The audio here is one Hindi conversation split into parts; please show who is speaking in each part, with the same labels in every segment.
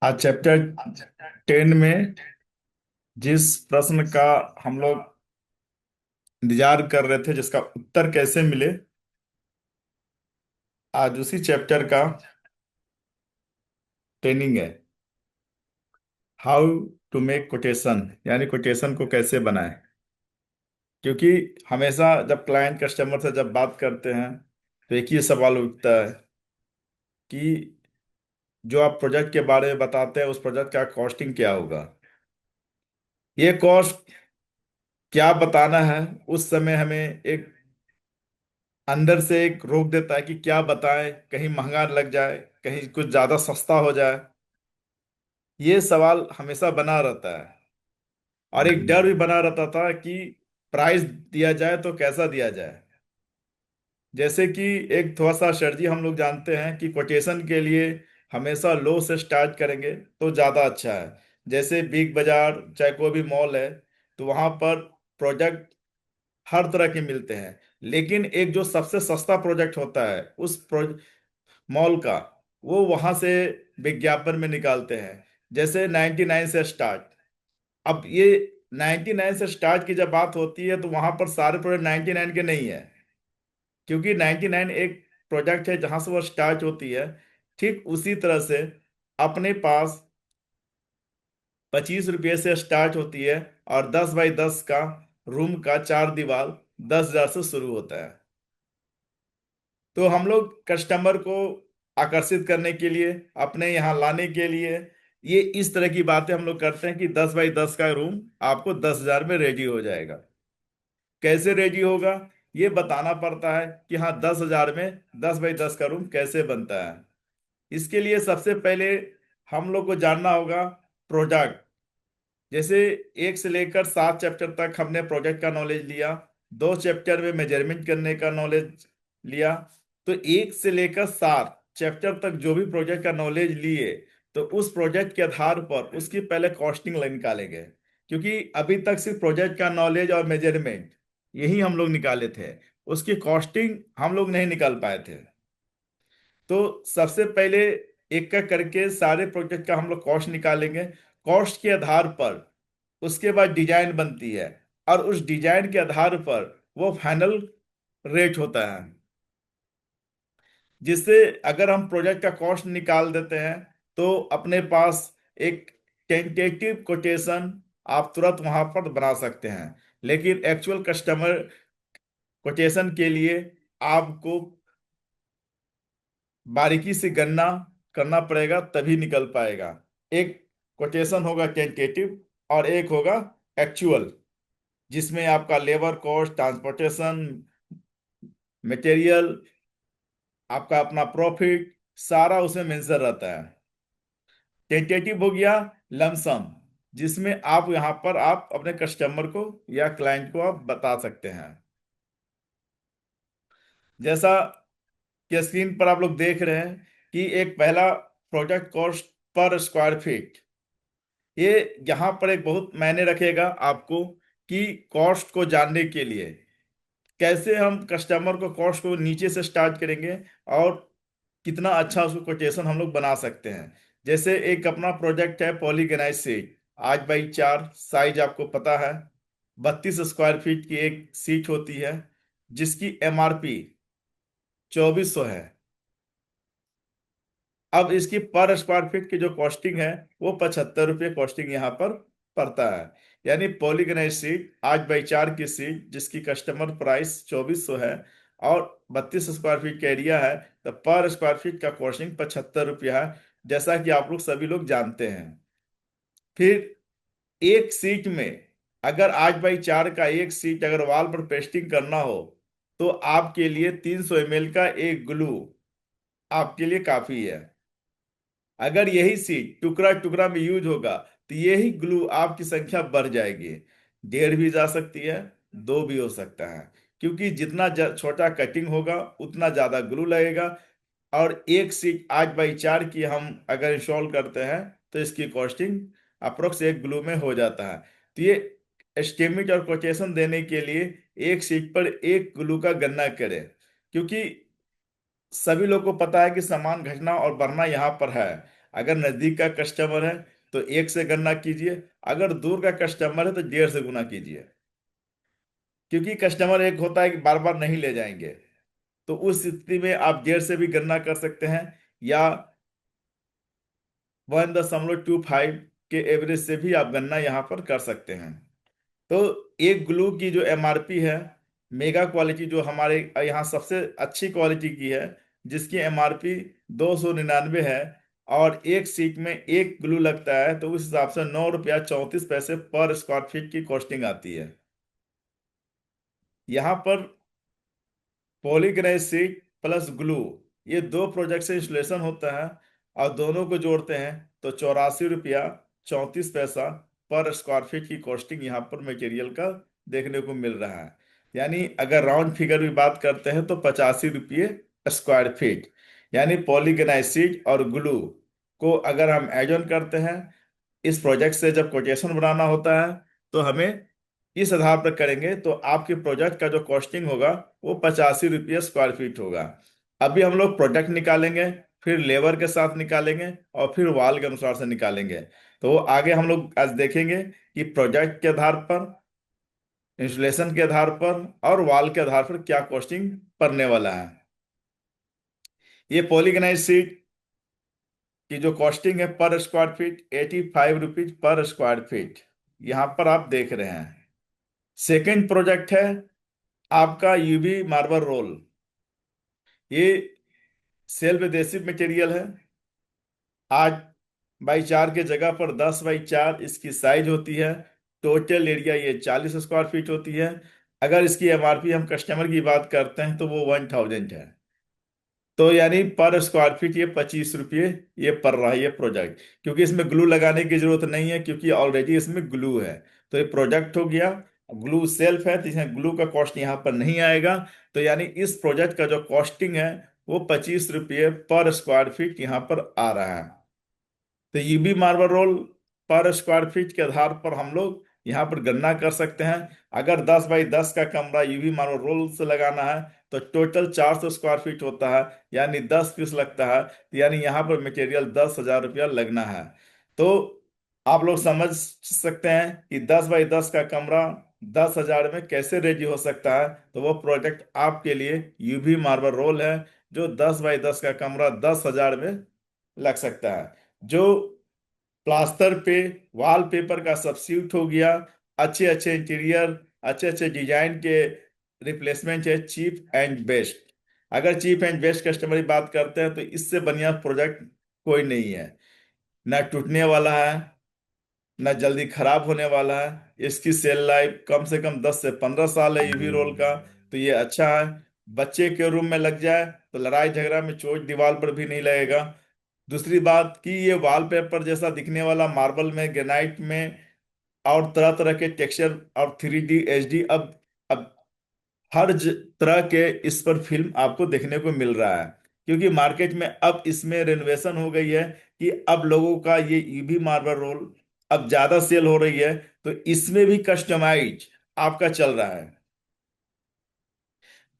Speaker 1: आज चैप्टर 10 में जिस प्रश्न का हम लोग इंतजार कर रहे थे, जिसका उत्तर कैसे मिले, आज उसी चैप्टर का ट्रेनिंग है। हाउ टू मेक कोटेशन, यानी कोटेशन को कैसे बनाएं। क्योंकि हमेशा जब क्लाइंट कस्टमर से जब बात करते हैं तो एक ही सवाल उठता है कि जो आप प्रोजेक्ट के बारे में बताते हैं उस प्रोजेक्ट का कॉस्टिंग क्या होगा। ये कॉस्ट क्या बताना है, उस समय हमें एक अंदर से एक रोक देता है कि क्या बताएं, कहीं महंगा लग जाए, कहीं कुछ ज्यादा सस्ता हो जाए। ये सवाल हमेशा बना रहता है। और एक डर भी बना रहता था कि प्राइस दिया जाए तो कैसा दिया जाए। जैसे कि एक थोड़ा सा स्ट्रेटजी हम लोग जानते हैं कि कोटेशन के लिए हमेशा लो से स्टार्ट करेंगे तो ज़्यादा अच्छा है। जैसे बिग बाजार चाहे कोई भी मॉल है, तो वहाँ पर प्रोडक्ट हर तरह के मिलते हैं। लेकिन एक जो सबसे सस्ता प्रोजेक्ट होता है उस मॉल का, वो वहां से विज्ञापन में निकालते हैं। जैसे 99 से स्टार्ट। अब ये 99 से स्टार्ट की जब बात होती है तो वहां पर सारे प्रोडक्ट 99 के नहीं है। क्योंकि 99 एक प्रोडक्ट है जहां से वो स्टार्ट होती है। ठीक उसी तरह से अपने पास 25 रुपये से स्टार्ट होती है, और 10 बाई 10 का रूम का चार दीवार 10,000 से शुरू होता है। तो हम लोग कस्टमर को आकर्षित करने के लिए, अपने यहाँ लाने के लिए, ये इस तरह की बातें हम लोग करते हैं कि 10 बाई 10 का रूम आपको 10,000 में रेडी हो जाएगा। कैसे रेडी होगा, ये बताना पड़ता है कि हाँ 10,000 में 10 बाई 10 का रूम कैसे बनता है। इसके लिए सबसे पहले हम लोग को जानना होगा प्रोडक्ट। जैसे 1 से लेकर 7 चैप्टर तक हमने प्रोजेक्ट का नॉलेज लिया, 2 चैप्टर में मेजरमेंट करने का नॉलेज लिया। तो 1 से लेकर 7 चैप्टर तक जो भी प्रोजेक्ट का नॉलेज लिए, तो उस प्रोजेक्ट के आधार पर उसकी पहले कॉस्टिंग निकालेंगे। क्योंकि अभी तक सिर्फ प्रोजेक्ट का नॉलेज और मेजरमेंट यही हम लोग निकाले थे, उसकी कॉस्टिंग हम लोग नहीं निकाल पाए थे। तो सबसे पहले एक एक करके सारे प्रोजेक्ट का हम लोग कॉस्ट निकालेंगे। कॉस्ट के आधार पर उसके बाद डिजाइन बनती है, और उस डिजाइन के आधार पर वो फाइनल रेट होता है। जिससे अगर हम प्रोजेक्ट का कॉस्ट निकाल देते हैं तो अपने पास एक टेंटेटिव कोटेशन आप तुरंत वहां पर बना सकते हैं। लेकिन एक्चुअल कस्टमर कोटेशन के लिए आपको बारीकी से गणना करना पड़ेगा, तभी निकल पाएगा। एक कोटेशन होगा टेंटेटिव और एक होगा एक्चुअल, जिसमें आपका लेबर कॉस्ट, ट्रांसपोर्टेशन, मटेरियल, आपका अपना प्रॉफिट, सारा उसमें मेंशन रहता है। टेंटेटिव हो गया लमसम, जिसमें आप यहाँ पर आप अपने कस्टमर को या क्लाइंट को आप बता सकते हैं। जैसा कि स्क्रीन पर आप लोग देख रहे हैं कि एक पहला product cost per square feet, ये यहाँ पर एक बहुत मायने रखेगा आपको कि कॉस्ट को जानने के लिए कैसे हम कस्टमर को कॉस्ट को नीचे से स्टार्ट करेंगे और कितना अच्छा उसको कोटेशन हम लोग बना सकते हैं। जैसे एक अपना प्रोजेक्ट है पॉलीगनाइज सीट, 8 बाई 4 साइज आपको पता है। 32 स्क्वायर फीट की एक सीट होती है, जिसकी एमआरपी 2400 है। अब इसकी पर स्क्वायर फीट की जो कॉस्टिंग है वो 75 रुपये कॉस्टिंग यहाँ पर पड़ता है। यानी पॉलीगनाइज सीट 8 बाई 4 की सीट जिसकी कस्टमर प्राइस 2400 है, और 32 स्क्वायर फीट का एरिया है, तो पर स्क्वायर फीट का कॉस्टिंग 75 रुपया है, जैसा कि आप लोग सभी लोग जानते हैं। फिर एक सीट में अगर 8 बाई 4 का एक सीट अगर वॉल पर पेस्टिंग करना हो, तो आपके लिए 300 ml का एक ग्लू आपके लिए काफी है। अगर यही सीट टुकड़ा टुकड़ा में यूज होगा तो यही ग्लू आपकी संख्या बढ़ जाएगी। 1.5 भी जा सकती है, 2 भी हो सकता है। क्योंकि जितना छोटा कटिंग होगा उतना ज्यादा ग्लू लगेगा। और एक सीट 8 बाई 4 की हम अगर इंस्टॉल करते हैं तो इसकी कॉस्टिंग अप्रोक्स एक ग्लू में हो जाता है। तो ये एस्टिमेट और कोटेशन देने के लिए एक सीट पर एक ग्लू का गणना करें। क्योंकि सभी लोग को पता है कि सामान घटना और बढ़ना यहाँ पर है। अगर नजदीक का कस्टमर है तो एक से गणना कीजिए, अगर दूर का कस्टमर है तो 1.5 से गुना कीजिए। क्योंकि कस्टमर एक होता है कि बार बार नहीं ले जाएंगे, तो उस स्थिति में आप 1.5 से भी गणना कर सकते हैं, या 1.25 के एवरेज से भी आप गणना यहाँ पर कर सकते हैं। तो एक ग्लू की जो एमआरपी है, मेगा क्वालिटी जो हमारे यहाँ सबसे अच्छी क्वालिटी की है, जिसकी एमआरपी 299 है, और एक सीट में एक ग्लू लगता है, तो उस हिसाब से 9 रुपया 34 पैसे पर स्क्वायर फीट की कॉस्टिंग आती है। यहाँ पर पॉलीग्राइज सीट प्लस ग्लू, ये दो प्रोजेक्ट से इंस्टॉलेशन होता है, और दोनों को जोड़ते हैं तो 84 रुपया 34 पैसा पर स्क्वायर फीट की कॉस्टिंग यहाँ पर मटेरियल का देखने को मिल रहा है। यानी अगर राउंड फिगर भी बात करते हैं तो 85 रुपये स्क्वायर फीट। यानी पॉलीग्राइज सीट और ग्लू को अगर हम एड ऑन करते हैं, इस प्रोजेक्ट से जब कोटेशन बनाना होता है तो हमें इस आधार पर करेंगे, तो आपके प्रोजेक्ट का जो कॉस्टिंग होगा वो 85 रुपये स्क्वायर फीट होगा। अभी हम लोग प्रोजेक्ट निकालेंगे, फिर लेबर के साथ निकालेंगे, और फिर वाल के अनुसार से निकालेंगे। तो आगे हम लोग आज देखेंगे कि प्रोजेक्ट के आधार पर, इंस्टॉलेशन के आधार पर और वाल के आधार पर क्या कॉस्टिंग पड़ने वाला है। ये पॉलीगनाइज सीट की जो कॉस्टिंग है पर square feet, 85 rupees per square feet यहाँ पर आप देख रहे हैं। सेकेंड प्रोजेक्ट है आपका यूवी मार्बल रोल। ये सेल्फ एडेसिव मटेरियल है। 8x4 के जगह पर 10x4 इसकी साइज होती है। टोटल एरिया ये 40 स्क्वायर फीट होती है। अगर इसकी एमआरपी हम कस्टमर की बात करते हैं तो वो 1000 है। तो यानी पर स्क्वायर फीट ये 25 रुपये ये पड़ रहा है ये प्रोजेक्ट, क्योंकि इसमें ग्लू लगाने की जरूरत नहीं है, क्योंकि ऑलरेडी इसमें ग्लू है। तो ये प्रोजेक्ट हो गया। ग्लू सेल्फ है तो इसमें ग्लू का कॉस्ट यहाँ पर नहीं आएगा। तो यानी इस प्रोजेक्ट का जो कॉस्टिंग है वो 25 रुपये पर स्क्वायर फीट यहाँ पर आ रहा है। तो यूबी मार्बल रोल पर स्क्वायर फीट के आधार पर हम लोग यहाँ पर गणना कर सकते हैं। अगर 10x10 का कमरा यूबी मार्बल रोल से लगाना है तो टोटल 400 स्क्वायर फीट होता है, यानी 10 पीस लगता है, तो यानी यहाँ पर मटेरियल 10,000 रुपया लगना है। तो आप लोग समझ सकते हैं कि 10x10 का कमरा 10,000 में कैसे रेडी हो सकता है। तो वो प्रोजेक्ट आपके लिए यूबी मार्बल रोल है, जो 10x10 का कमरा 10,000 में लग सकता है। जो प्लास्टर पे वॉल पेपर का सब्स्टिट्यूट हो गया। अच्छे अच्छे इंटीरियर, अच्छे अच्छे डिजाइन के रिप्लेसमेंट है चीप एंड बेस्ट। अगर चीप एंड बेस्ट कस्टमर की बात करते हैं तो इससे बढ़िया प्रोडक्ट कोई नहीं है। ना टूटने वाला है, ना जल्दी खराब होने वाला है। इसकी सेल लाइफ कम से कम 10 से 15 साल है यूवी रोल का। तो ये अच्छा है। बच्चे के रूम में लग जाए तो लड़ाई झगड़ा में चोट दीवार पर भी नहीं लगेगा। दूसरी बात कि ये वॉलपेपर जैसा दिखने वाला मार्बल में, ग्रेनाइट में, और तरह तरह के टेक्सचर और 3D HD, अब हर तरह के इस पर फिल्म आपको देखने को मिल रहा है। क्योंकि मार्केट में अब इसमें रेनोवेशन हो गई है कि अब लोगों का ये ईवी मार्बल रोल अब ज्यादा सेल हो रही है, तो इसमें भी कस्टमाइज आपका चल रहा है।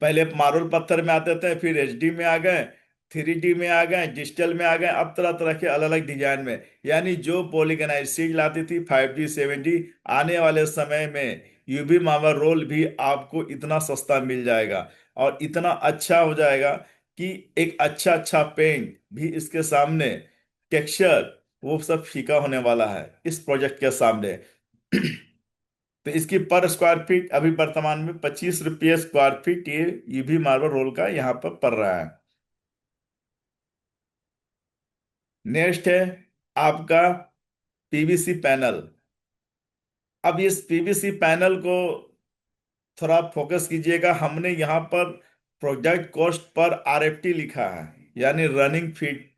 Speaker 1: पहले मार्बल पत्थर में आते थे, फिर HD में आ गए, 3D में आ गए, डिजिटल में आ गए, अब तरह तरह के अलग अलग डिजाइन में। यानी जो पॉलीगनाइज सीट लाती थी 5D 7D, आने वाले समय में यूवी मार्बल रोल भी आपको इतना सस्ता मिल जाएगा और इतना अच्छा हो जाएगा कि एक अच्छा अच्छा पेंट भी इसके सामने, टेक्सचर, वो सब फीका होने वाला है इस प्रोजेक्ट के सामने। तो इसकी पर स्क्वायर फीट अभी वर्तमान में 25 रुपये स्क्वायर फीट ये यूवी मार्बल रोल का यहाँ पर पड़ रहा है। नेक्स्ट है आपका पीवीसी पैनल। अब इस पीवीसी पैनल को थोड़ा फोकस कीजिएगा। हमने यहाँ पर प्रोजेक्ट कॉस्ट पर RFT लिखा है, यानी रनिंग फीट।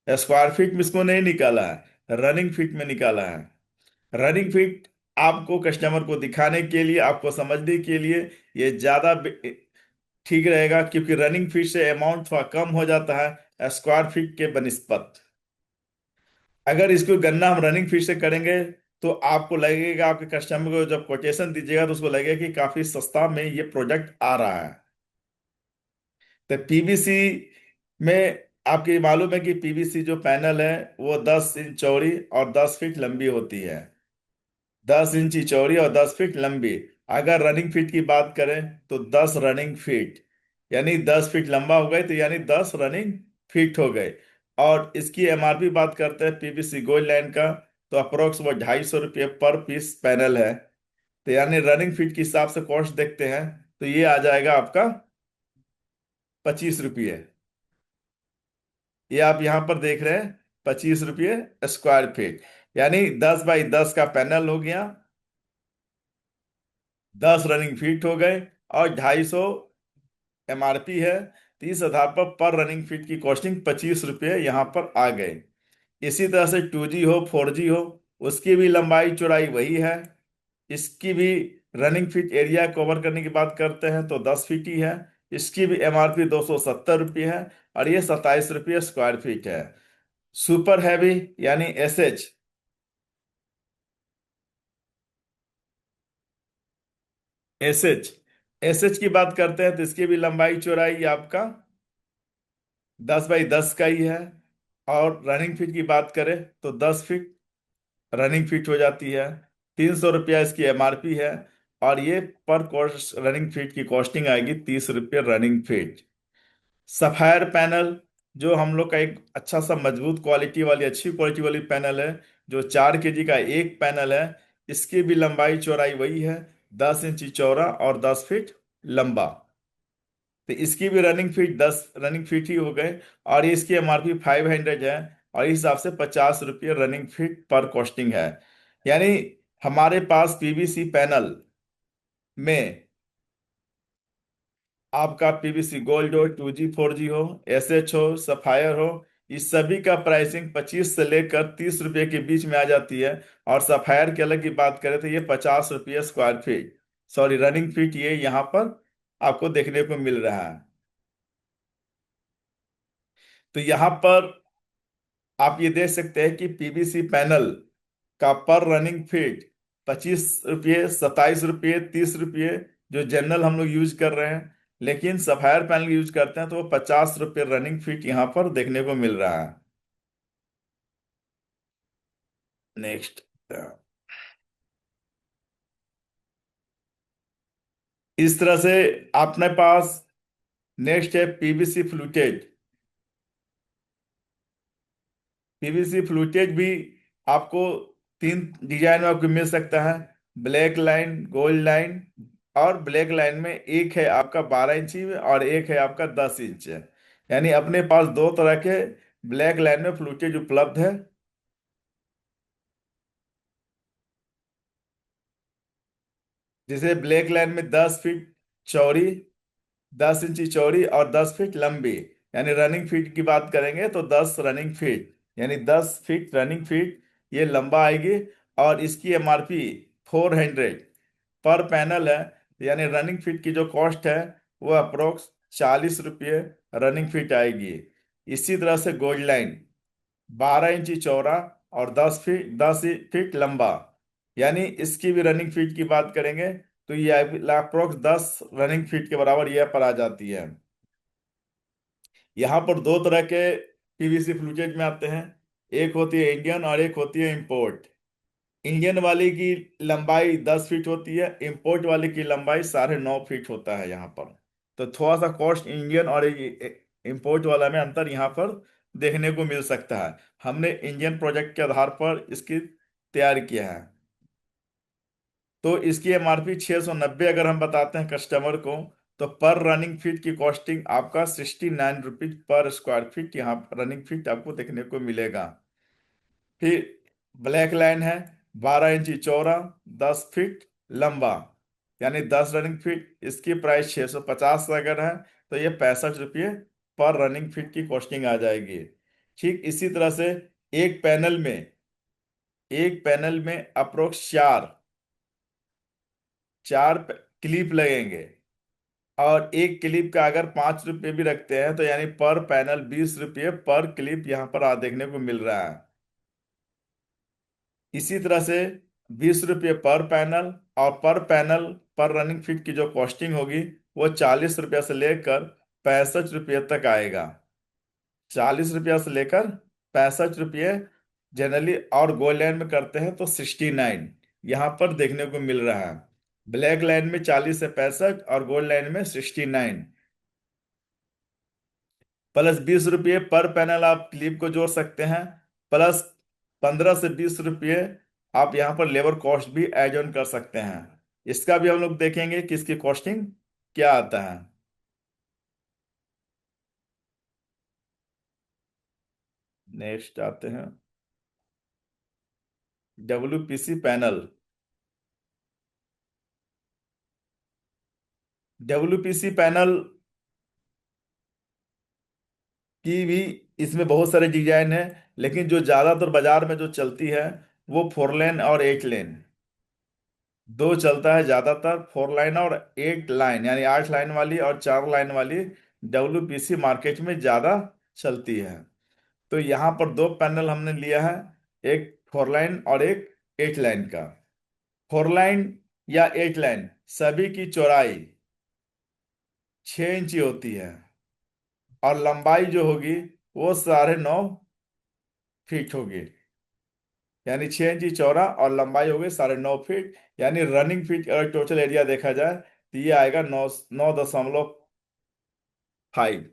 Speaker 1: स्क्वायर फीट में इसको नहीं निकाला है, रनिंग फीट में निकाला है। रनिंग फीट आपको कस्टमर को दिखाने के लिए, आपको समझने के लिए ये ज्यादा ठीक रहेगा, क्योंकि रनिंग फीट से अमाउंट थोड़ा कम हो जाता है स्क्वायर फीट के बनिस्पत। अगर इसको गणना हम रनिंग फीट से करेंगे तो आपको लगेगा, आपके कस्टमर को जब कोटेशन दीजिएगा तो उसको लगेगा कि काफी सस्ता में ये प्रोडक्ट आ रहा है। तो पीवीसी में आपकी मालूम है कि पीवीसी जो पैनल है वो 10 इंच चौड़ी और 10 फीट लंबी होती है। 10 इंची चौड़ी और 10 फीट लंबी। अगर रनिंग फीट की बात करें तो 10 रनिंग फीट, यानी 10 फीट लंबा हो गए तो यानी 10 रनिंग फीट हो गए। और इसकी एमआरपी बात करते हैं पीवीसी गोल्ड लाइन का, तो अप्रोक्स वो 250 रुपये पर पीस पैनल है। तो यानी रनिंग फीट के हिसाब से कॉस्ट देखते हैं तो ये आ जाएगा आपका 25 रुपये। ये आप यहाँ पर देख रहे हैं, 25 रुपये स्क्वायर फीट। यानी 10 बाई 10 का पैनल हो गया, 10 रनिंग फीट हो गए, और 250 एमआरपी है। तो इस आधार पर रनिंग फीट की कॉस्टिंग 25 रुपये यहाँ पर आ गए। इसी तरह से 2G हो 4G हो, उसकी भी लंबाई चौड़ाई वही है। इसकी भी रनिंग फीट एरिया कवर करने की बात करते हैं तो 10 फीट ही है। इसकी भी एमआरपी 270 रुपये है, और ये 27 रुपये स्क्वायर फीट है। सुपर हैवी यानी एसएच, एसएच एसएच की बात करते हैं तो इसकी भी लंबाई चौड़ाई आपका 10 बाई 10 का ही है। और रनिंग फीट की बात करें तो 10 फीट रनिंग फीट हो जाती है। 300 रुपया इसकी एमआरपी है। और ये पर कोर्स रनिंग फीट की कॉस्टिंग आएगी 30 रुपये रनिंग फीट। सफायर पैनल, जो हम लोग का एक अच्छा सा मजबूत क्वालिटी वाली अच्छी क्वालिटी वाली पैनल है, जो 4 केजी का एक पैनल है। इसकी भी लंबाई चौड़ाई वही है, 10 इंची चौड़ा और 10 फीट लंबा। तो इसकी भी रनिंग फीट 10 रनिंग फीट ही हो गए। और इसकी एमआरपी 500 है। और इस हिसाब से 50 रुपये रनिंग फीट पर कॉस्टिंग है। यानी हमारे पास पीवीसी पैनल में आपका पीवीसी गोल्ड हो, 2G 4G हो, एसएच हो, सफायर हो, इस सभी का प्राइसिंग 25 से लेकर 30 रुपये के बीच में आ जाती है। और सफायर की अलग की बात करें तो ये 50 रुपये square feet, sorry running feet, ये यहाँ पर आपको देखने को मिल रहा है। तो यहाँ पर आप ये देख सकते हैं कि पीवीसी पैनल का पर रनिंग फीट 25 रुपये, 27 रुपये, 30 रुपये, जो जनरल हम लोग यूज कर रहे हैं। लेकिन सफायर पैनल यूज करते हैं तो वो 50 रुपये रनिंग फीट यहाँ पर देखने को मिल रहा है। नेक्स्ट, इस तरह से अपने पास नेक्स्ट है पीवीसी फ्लूटेज। पीवीसी फ्लूटेज भी आपको 3 डिजाइन में आपको मिल सकता है। ब्लैक लाइन, गोल्ड लाइन, और ब्लैक लाइन में एक है आपका 12 इंची में और एक है आपका 10 इंच है। यानी अपने पास दो तरह के ब्लैक लाइन में फ्लूटेज उपलब्ध है। जैसे ब्लैक लाइन में 10 फीट चौड़ी, 10 इंची चौड़ी और 10 फीट लंबी। यानी रनिंग फीट की बात करेंगे तो 10 रनिंग फीट, यानी 10 फीट रनिंग फीट ये लंबा आएगी। और इसकी एमआरपी 400 पर पैनल है। यानी रनिंग फीट की जो कॉस्ट है वो अप्रोक्स 40 रुपये रनिंग फीट आएगी। इसी तरह से गोल्ड लाइन 12 इंची चौड़ा और 10 फीट लंबा। यानी इसकी भी रनिंग फीट की बात करेंगे तो ये अप्रोक्स 10 रनिंग फीट के बराबर यह पर आ जाती है। यहाँ पर दो तरह के पीवीसी फ्लूटेज में आते हैं। एक होती है इंडियन और एक होती है इंपोर्ट। इंडियन वाली की लंबाई 10 फीट होती है, इंपोर्ट वाली की लंबाई 9.5 फीट होता है यहाँ पर। तो थोड़ा सा कॉस्ट इंडियन और इंपोर्ट वाला में अंतर यहाँ पर देखने को मिल सकता है। हमने इंडियन प्रोजेक्ट के आधार पर इसकी तैयार किया है। तो इसकी एमआरपी 690 अगर हम बताते हैं कस्टमर को, तो पर रनिंग फीट की कॉस्टिंग आपका 69 रुपीज पर स्क्वायर फीट यहाँ रनिंग फीट आपको देखने को मिलेगा। फिर ब्लैक लाइन है 12 इंची चौड़ा, 10 फीट लंबा, यानी 10 रनिंग फीट। इसकी प्राइस 650 अगर है तो ये 65 रुपये पर रनिंग फीट की कॉस्टिंग आ जाएगी। ठीक इसी तरह से एक पैनल में एक पैनल में अप्रोक्स चार चार क्लिप लगेंगे। और एक क्लिप का अगर 5 रुपये भी रखते हैं तो यानी पर पैनल 20 रुपये पर क्लिप यहाँ पर देखने को मिल रहा है। इसी तरह से 20 रुपये पर पैनल, और पर पैनल पर रनिंग फीट की जो कॉस्टिंग होगी वो 40 रुपये से लेकर 65 रुपये तक आएगा। 40 रुपया से लेकर 65 रुपये जनरली, और गोल्ड लाइन में करते हैं तो 69 यहाँ पर देखने को मिल रहा है। ब्लैक लाइन में 40 से 65 और गोल्ड लाइन में 69, प्लस 20 रुपये पर पैनल आप क्लिप को जोड़ सकते हैं, प्लस 15 से 20 रुपये आप यहाँ पर लेबर कॉस्ट भी एड ऑन कर सकते हैं। इसका भी हम लोग देखेंगे कि इसकी कॉस्टिंग क्या आता है। नेक्स्ट आते हैं WPC पैनल। WPC पैनल की भी इसमें बहुत सारे डिजाइन है, लेकिन जो ज्यादातर बाजार में जो चलती है वो 4 लेन और 8 लेन, दो चलता है ज्यादातर। 4 लाइन और 8 लाइन यानी 8 लाइन वाली और 4 लाइन वाली WPC मार्केट में ज्यादा चलती है। तो यहाँ पर दो पैनल हमने लिया है, एक 4 लाइन और एक 8 लाइन का। 4 लाइन या 8 लाइन सभी की चौड़ाई 6 इंची होती है, और लंबाई जो होगी वो 9.5 फीट होगी। यानी 6 इंची चौड़ा और लंबाई हो गई 9.5 फीट। यानी रनिंग फीट अगर टोटल एरिया देखा जाए तो ये आएगा 9.5,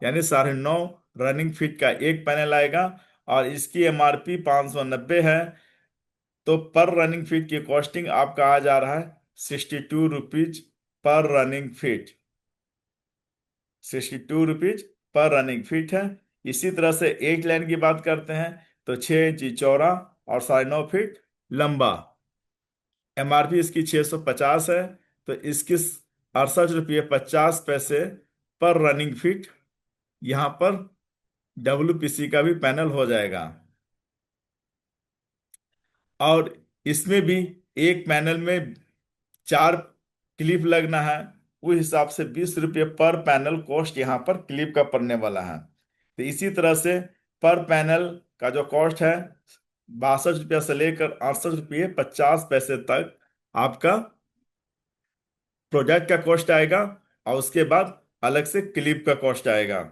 Speaker 1: यानी 9.5 रनिंग फीट का एक पैनल आएगा। और इसकी MRP 590 है। तो पर रनिंग फीट की कॉस्टिंग आपका आ जा रहा है 62 rupees per running feet. 62 rupees per running feet है। इसी तरह से 8 लाइन की बात करते हैं तो 6 इंची चौड़ा और 9.5 फीट लंबा। MRP इसकी 650 है। तो इसकी 68 रुपये 50 पैसे पर रनिंग फीट यहाँ पर WPC का भी पैनल हो जाएगा। और इसमें भी एक पैनल में 4 क्लिप लगना है, उस हिसाब से 20 रुपये पर पैनल कॉस्ट यहाँ पर क्लिप का पड़ने वाला है। तो इसी तरह से पर पैनल का जो कॉस्ट है 62 रुपया से लेकर 68 रुपये 50 पैसे तक आपका प्रोडक्ट का कॉस्ट आएगा, और उसके बाद अलग से क्लिप का कॉस्ट आएगा।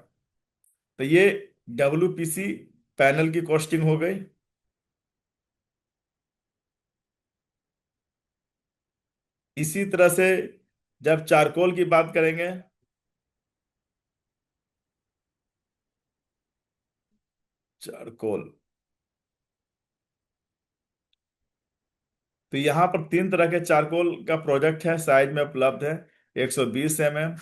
Speaker 1: तो ये WPC पैनल की कॉस्टिंग हो गई। इसी तरह से जब चारकोल की बात करेंगे, चारकोल, तो यहाँ पर 3 तरह के चारकोल का प्रोडक्ट है, साइज में उपलब्ध है। 120 mm,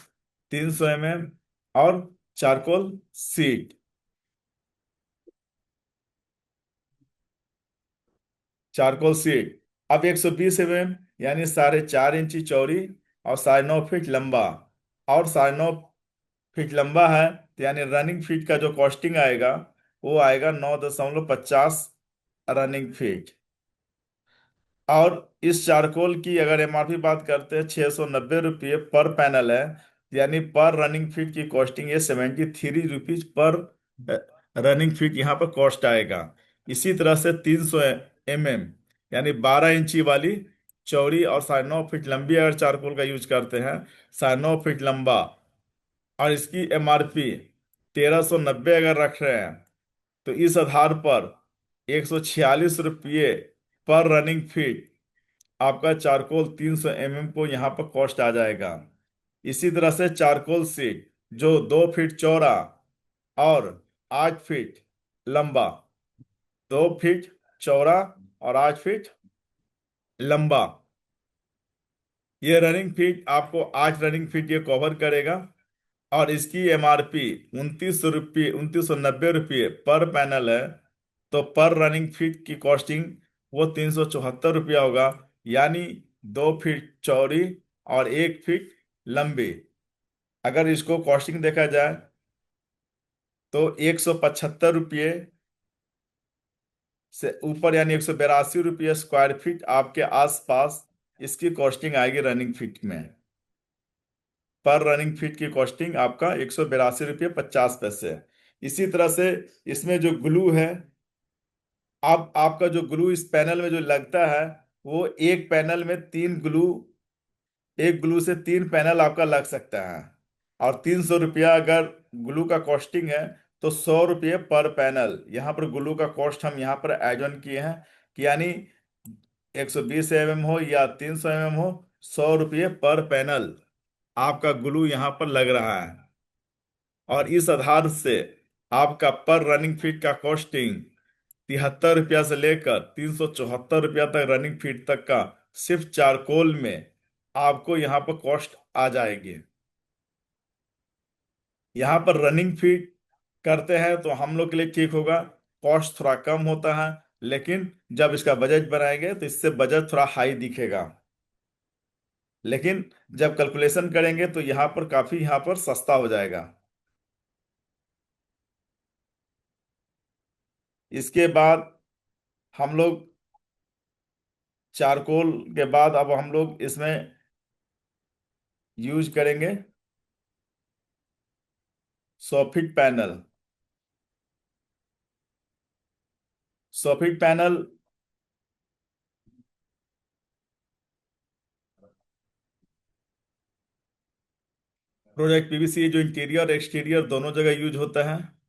Speaker 1: 300 mm और चारकोल सीट। चारकोल सीट अब 120 mm यानी 4.5 इंची चौड़ी और 9.5 फीट लंबा, और 9.5 फीट लंबा है तो यानी रनिंग फीट का जो कॉस्टिंग आएगा वो आएगा 9.50 रनिंग फीट। और इस चारकोल की अगर MRP बात करते हैं 690 रुपये पर पैनल है, यानी पर रनिंग फीट की कॉस्टिंग ये 73 रुपीज पर रनिंग फीट यहाँ पर कॉस्ट आएगा। इसी तरह से 300 mm यानी 12 इंची वाली चौड़ी और 9.5 फीट लंबी अगर चारकोल का यूज करते हैं, 9.5 फीट लंबा, और इसकी MRP 1390 अगर रख रहे हैं, तो इस आधार पर 146 रुपये पर रनिंग फीट आपका चारकोल 300 mm को यहाँ पर कॉस्ट आ जाएगा। इसी तरह से चारकोल सीट जो 2 फीट चौड़ा और 8 फीट लंबा, 2 फीट चौड़ा और 8 फीट लंबा, ये रनिंग फीट आपको 8 रनिंग फीट ये कवर करेगा। और इसकी MRP 2990 रुपये पर पैनल है। तो पर रनिंग फीट की कॉस्टिंग वो 374 रुपया होगा, यानी 2 फीट चौड़ी और 1 फीट लंबी। अगर इसको कॉस्टिंग देखा जाए तो 175 रुपये से ऊपर यानी 182 रुपये स्क्वायर फीट आपके आसपास इसकी कॉस्टिंग आएगी रनिंग फीट में। पर रनिंग फीट की कॉस्टिंग आपका 182 रुपये 50 पैसे है। इसी तरह से इसमें जो ग्लू है, अब आपका जो ग्लू इस पैनल में जो लगता है वो एक पैनल में 3 ग्लू, एक ग्लू से 3 पैनल आपका लग सकता है। और 300 रुपया अगर ग्लू का कॉस्टिंग है तो 100 रुपये पर पैनल। यहाँ पर ग्लू का कॉस्ट हम यहाँ पर एड ऑन किए हैं कि यानी 120 हो या 300 हो, 100 रुपये पर पैनल आपका ग्लू यहाँ पर लग रहा है। और इस आधार से आपका पर रनिंग फीट का कॉस्टिंग 73 रुपया से लेकर 374 रुपया तक रनिंग फीट तक का सिर्फ चारकोल में आपको यहाँ पर कॉस्ट आ जाएगी। यहाँ पर रनिंग फीट करते हैं तो हम लोग के लिए ठीक होगा, कॉस्ट थोड़ा कम होता है। लेकिन जब इसका बजट बनाएंगे तो इससे बजट थोड़ा हाई दिखेगा। लेकिन जब कैलकुलेशन करेंगे तो यहाँ पर काफी यहाँ पर सस्ता हो जाएगा। इसके बाद हम लोग चारकोल के बाद अब हम लोग इसमें यूज करेंगे soffit panel. Soffit panel project PVC जो इंटीरियर और एक्सटीरियर दोनों जगह यूज होता है।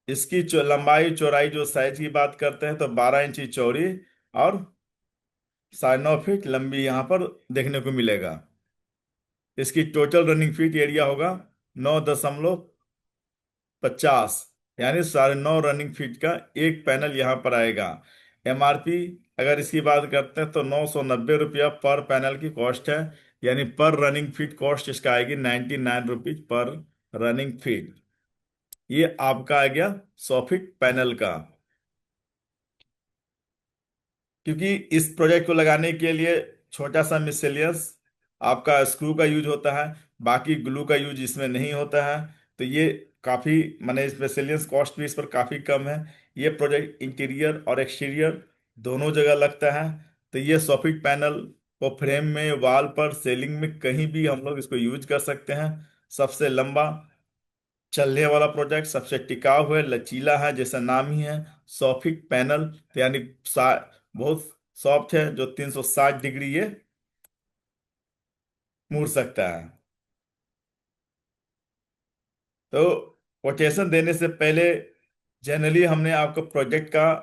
Speaker 1: इसकी लंबाई चौड़ाई जो साइज की बात करते हैं तो 12 इंची चौड़ी और 9.5 फीट लंबी यहाँ पर देखने को मिलेगा। इसकी टोटल रनिंग फीट एरिया होगा 9.50, यानी 9.5 रनिंग फीट का एक पैनल यहाँ पर आएगा। एमआरपी अगर इसकी बात करते हैं तो 990 रुपया पर पैनल की कॉस्ट है, यानी पर रनिंग फीट कॉस्ट इसका आएगी 99 रुपीज पर रनिंग फीट। ये आपका आ गया सोफिट पैनल का। क्योंकि इस प्रोजेक्ट को लगाने के लिए छोटा सा मिससेलियस आपका स्क्रू का यूज होता है, बाकी ग्लू का यूज इसमें नहीं होता है। तो ये काफ़ी माने मिससेलियस कॉस्ट भी इस पर काफ़ी कम है। ये प्रोजेक्ट इंटीरियर और एक्सटीरियर दोनों जगह लगता है। तो ये सोफिट पैनल को फ्रेम में, वॉल पर, सीलिंग में कहीं भी हम लोग इसको यूज कर सकते हैं। सबसे लंबा चलने वाला प्रोजेक्ट, सबसे टिकाऊ है, लचीला है, जैसा नाम ही है सॉफिट पैनल। तो यानी बहुत सॉफ्ट है, जो 360 डिग्री ये मुड़ सकता है। तो कोटेशन देने से पहले जनरली हमने आपको प्रोजेक्ट का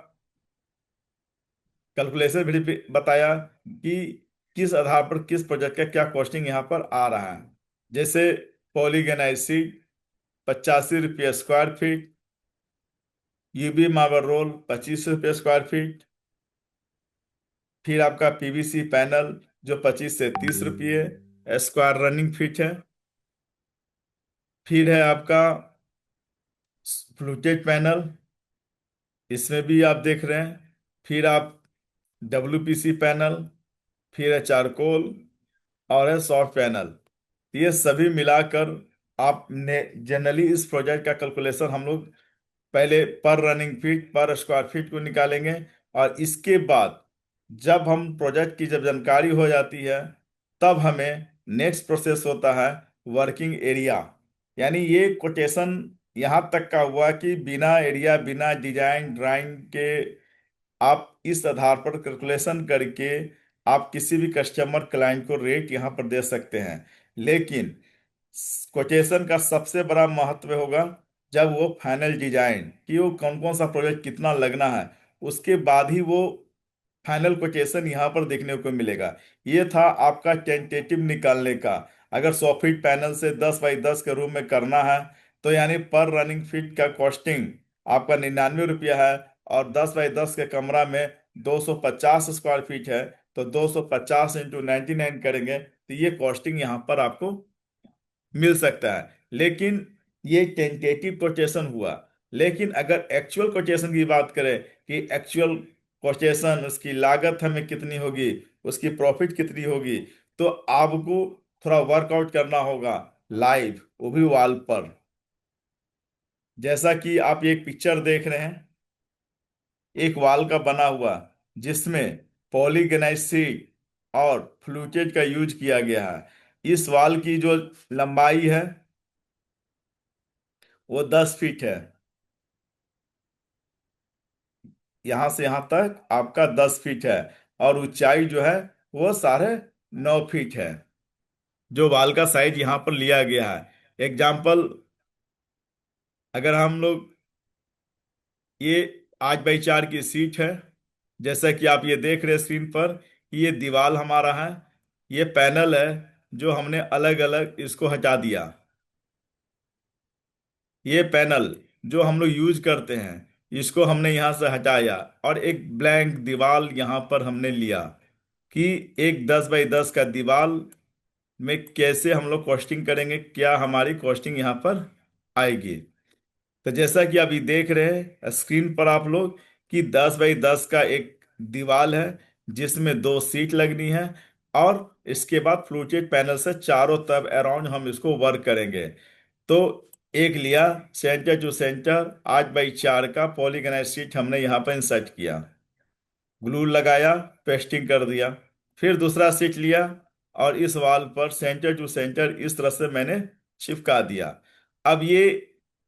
Speaker 1: कैलकुलेशन भी बताया कि किस आधार पर किस प्रोजेक्ट का क्या कॉस्टिंग यहाँ पर आ रहा है। जैसे पॉलीगनाइट 85 रुपये square feet, UB marble roll 25 रुपये स्क्वायर फीट, फिर आपका पीवीसी पैनल जो 25 से 30 रुपये स्क्वायर रनिंग फीट है। फिर है आपका फ्लूटेड पैनल, इसमें भी आप देख रहे हैं। फिर आप डब्ल्यूपीसी पैनल, फिर है चारकोल और है सॉफ्ट पैनल। ये सभी मिलाकर आपने जनरली इस प्रोजेक्ट का कैलकुलेशन हम लोग पहले पर रनिंग फीट पर स्क्वायर फीट को निकालेंगे। और इसके बाद जब हम प्रोजेक्ट की जब जानकारी हो जाती है तब हमें नेक्स्ट प्रोसेस होता है वर्किंग एरिया। यानी ये कोटेशन यहाँ तक का हुआ कि बिना एरिया, बिना डिजाइन ड्राइंग के आप इस आधार पर कैलकुलेशन करके आप किसी भी कस्टमर क्लाइंट को रेट यहाँ पर दे सकते हैं। लेकिन कोटेशन का सबसे बड़ा महत्व होगा जब वो फाइनल डिजाइन कि वो कौन कौन सा प्रोजेक्ट कितना लगना है, उसके बाद ही वो फाइनल कोटेशन यहाँ पर देखने को मिलेगा। ये था आपका टेंटेटिव निकालने का। अगर 100 फीट पैनल से 10 बाई 10 के रूम में करना है तो यानी पर रनिंग फीट का कॉस्टिंग आपका 99 रुपया है। और 10 बाई 10 के कमरा में 250 स्क्वायर फीट है, तो 250 × 99 करेंगे तो ये कॉस्टिंग यहाँ पर आपको मिल सकता है। लेकिन ये टेंटेटिव कोटेशन हुआ। लेकिन अगर एक्चुअल कोटेशन की बात करें कि एक्चुअल कोटेशन उसकी लागत हमें कितनी होगी, उसकी प्रॉफिट कितनी होगी, तो आपको थोड़ा वर्कआउट करना होगा लाइव, वो भी वॉल पर। जैसा कि आप एक पिक्चर देख रहे हैं एक वॉल का बना हुआ, जिसमें पॉलीगनाइट शीट और फ्लूटेड का यूज किया गया है। इस वॉल की जो लंबाई है वो 10 फीट है। यहां से यहां तक आपका 10 फीट है। और ऊंचाई जो है वो 9.5 फीट है, जो वाल का साइज यहाँ पर लिया गया है। एग्जाम्पल अगर हम लोग ये 8x4 की सीट है, जैसा कि आप ये देख रहे हैं स्क्रीन पर, ये दीवार हमारा है, ये पैनल है जो हमने अलग अलग इसको हटा दिया। ये पैनल जो हम लोग यूज करते हैं, इसको हमने यहाँ से हटाया, और एक ब्लैंक दीवार यहाँ पर हमने लिया कि एक 10x10 का दीवार में कैसे हम लोग कॉस्टिंग करेंगे, क्या हमारी कॉस्टिंग यहाँ पर आएगी। तो जैसा कि अभी देख रहे हैं स्क्रीन पर आप लोग, कि 10x10 का एक दीवार है जिसमें दो सीट लगनी है, और इसके बाद फ्लूटेड पैनल से चारों तरफ अराउंड हम इसको वर्क करेंगे। तो एक लिया सेंटर टू सेंटर 8x4 का पॉलीगोनल शीट हमने यहाँ पर इंसर्ट किया, ग्लू लगाया, पेस्टिंग कर दिया। फिर दूसरा शीट लिया और इस वॉल पर सेंटर टू सेंटर इस तरह से मैंने चिपका दिया। अब ये